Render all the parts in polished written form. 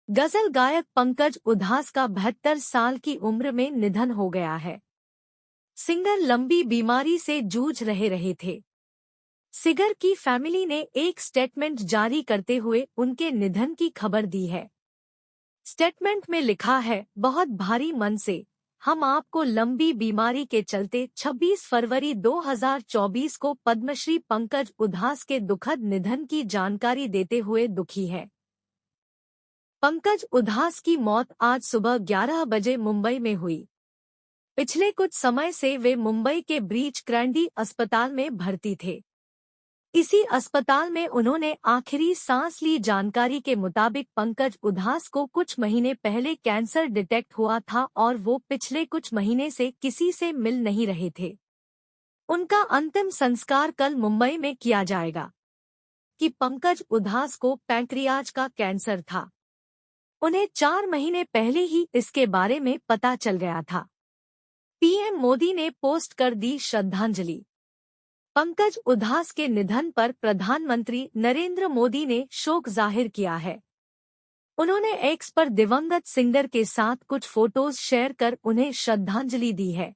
गजल गायक पंकज उधास का 72 साल की उम्र में निधन हो गया है। सिंगर लंबी बीमारी से जूझ रहे थे। सिंगर की फैमिली ने एक स्टेटमेंट जारी करते हुए उनके निधन की खबर दी है। स्टेटमेंट में लिखा है, बहुत भारी मन से हम आपको लंबी बीमारी के चलते 26 फरवरी 2024 को पद्मश्री पंकज उधास के दुखद निधन की जानकारी देते हुए दुखी है। पंकज उधास की मौत आज सुबह 11 बजे मुंबई में हुई। पिछले कुछ समय से वे मुंबई के ब्रीच कैंडी अस्पताल में भर्ती थे। इसी अस्पताल में उन्होंने आखिरी सांस ली। जानकारी के मुताबिक पंकज उधास को कुछ महीने पहले कैंसर डिटेक्ट हुआ था और वो पिछले कुछ महीने से किसी से मिल नहीं रहे थे। उनका अंतिम संस्कार कल मुंबई में किया जाएगा। कि पंकज उधास को पैंक्रियाज का कैंसर था। उन्हें 4 महीने पहले ही इसके बारे में पता चल गया था। पीएम मोदी ने पोस्ट कर दी श्रद्धांजलि। पंकज उधास के निधन पर प्रधानमंत्री नरेंद्र मोदी ने शोक जाहिर किया है। उन्होंने एक्स पर दिवंगत सिंगर के साथ कुछ फोटोज शेयर कर उन्हें श्रद्धांजलि दी है।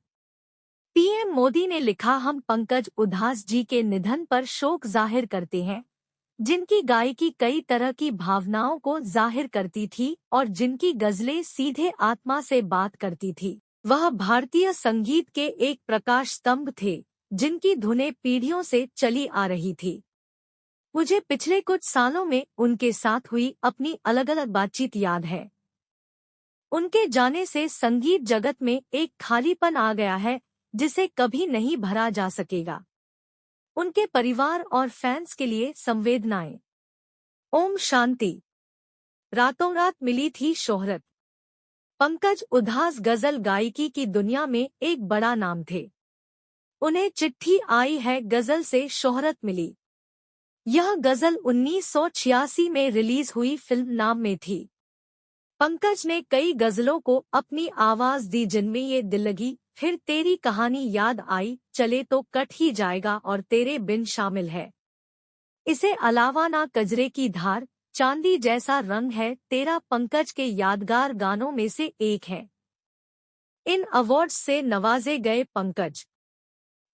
पीएम मोदी ने लिखा, हम पंकज उधास जी के निधन पर शोक जाहिर करते हैं, जिनकी गायकी कई तरह की भावनाओं को जाहिर करती थी और जिनकी गजलें सीधे आत्मा से बात करती थी। वह भारतीय संगीत के एक प्रकाश स्तंभ थे, जिनकी धुनें पीढ़ियों से चली आ रही थी। मुझे पिछले कुछ सालों में उनके साथ हुई अपनी अलग अलग बातचीत याद है। उनके जाने से संगीत जगत में एक खालीपन आ गया है, जिसे कभी नहीं भरा जा सकेगा। उनके परिवार और फैंस के लिए संवेदनाएं। ओम शांति। रातों रात मिली थी शोहरत। पंकज उधास गजल गायकी की दुनिया में एक बड़ा नाम थे। उन्हें चिट्ठी आई है गजल से शोहरत मिली। यह गजल 1986 में रिलीज हुई फिल्म नाम में थी। पंकज ने कई गजलों को अपनी आवाज दी, जिनमें ये दिल लगी, फिर तेरी कहानी याद आई, चले तो कट ही जाएगा और तेरे बिन शामिल है। इसे अलावा ना कजरे की धार, चांदी जैसा रंग है तेरा पंकज के यादगार गानों में से एक है। इन अवार्ड्स से नवाजे गए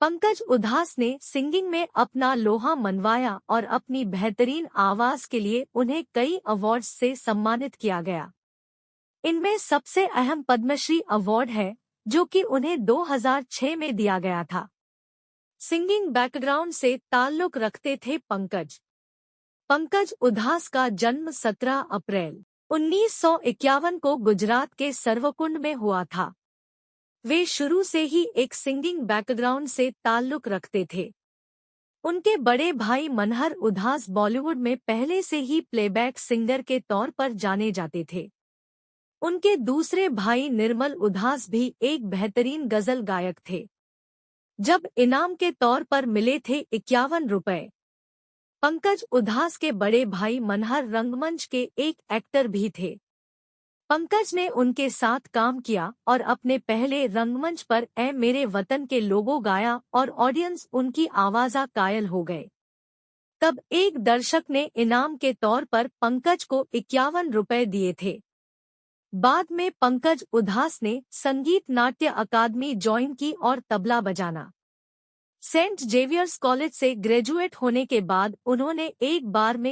पंकज उधास ने सिंगिंग में अपना लोहा मनवाया और अपनी बेहतरीन आवाज के लिए उन्हें कई अवार्ड्स से सम्मानित किया गया। इनमें सबसे अहम पद्मश्री अवार्ड है, जो कि उन्हें 2006 में दिया गया था। सिंगिंग बैकग्राउंड से ताल्लुक रखते थे पंकज उधास का जन्म 17 अप्रैल 1951 को गुजरात के सर्वकुंड में हुआ था। वे शुरू से ही एक सिंगिंग बैकग्राउंड से ताल्लुक रखते थे। उनके बड़े भाई मनहर उधास बॉलीवुड में पहले से ही प्लेबैक सिंगर के तौर पर जाने जाते थे। उनके दूसरे भाई निर्मल उधास भी एक बेहतरीन गजल गायक थे। जब इनाम के तौर पर मिले थे 51 रुपए। पंकज उधास के बड़े भाई मनहर रंगमंच के एक एक्टर भी थे। पंकज ने उनके साथ काम किया और अपने पहले रंगमंच पर ऐ मेरे वतन के लोगों गाया और ऑडियंस उनकी आवाज़ा कायल हो गए। तब एक दर्शक ने इनाम के तौर पर पंकज को 51 रुपए दिए थे। बाद में पंकज उधास ने संगीत नाट्य अकादमी ज्वाइन की और तबला बजाना। सेंट जेवियर्स कॉलेज से ग्रेजुएट होने के बाद उन्होंने एक बार में